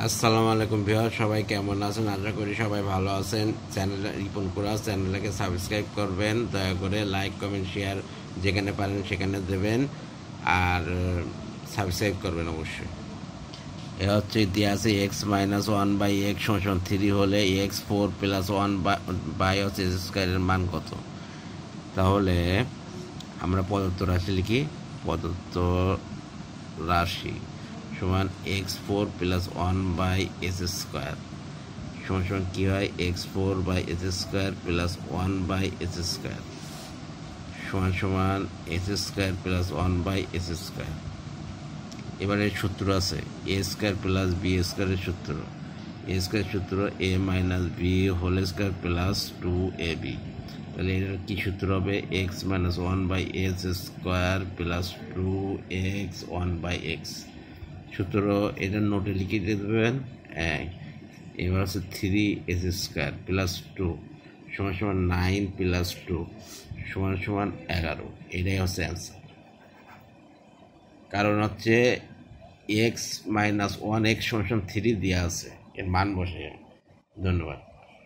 আসসালামু আলাইকুম ভিউয়ার, সবাই কেমন আছেন? আশা করি সবাই ভালো আছেন। চ্যানেল রিপন কুরাস চ্যানেলটাকে সাবস্ক্রাইব করবেন, দয়া করে লাইক কমেন্ট শেয়ার যেখানে পারেন সেখানে দেবেন, আর সাবস্ক্রাইব করবেন অবশ্যই। এ হচ্ছে ইতিহাসে x-1/x=3 হলে x4 + 1 বাই হচ্ছে স্কোয়ারের মান কত? তাহলে আমরা প্রদত্ত রাশি লিখি। প্রদত্ত রাশি সমান x4 + 1/s² সমান কি হয়? x4/s² + 1/s² সমান s² + 1/s²। এবারে সূত্র আছে a² + b² এর সূত্র। a² সূত্র a - b² + 2ab। তাহলে এটার কি সূত্র হবে? x - 1/s² + 2x 1/x। সূত্র এটা নোটে লিখে দেবেন। এবার হচ্ছে 3s² + 2 সমান 9 + 2 সমান 11। এটাই হচ্ছে অ্যান্সার। কারণ হচ্ছে x - 1x = 3 দেওয়া আছে, এর মান বসে। ধন্যবাদ।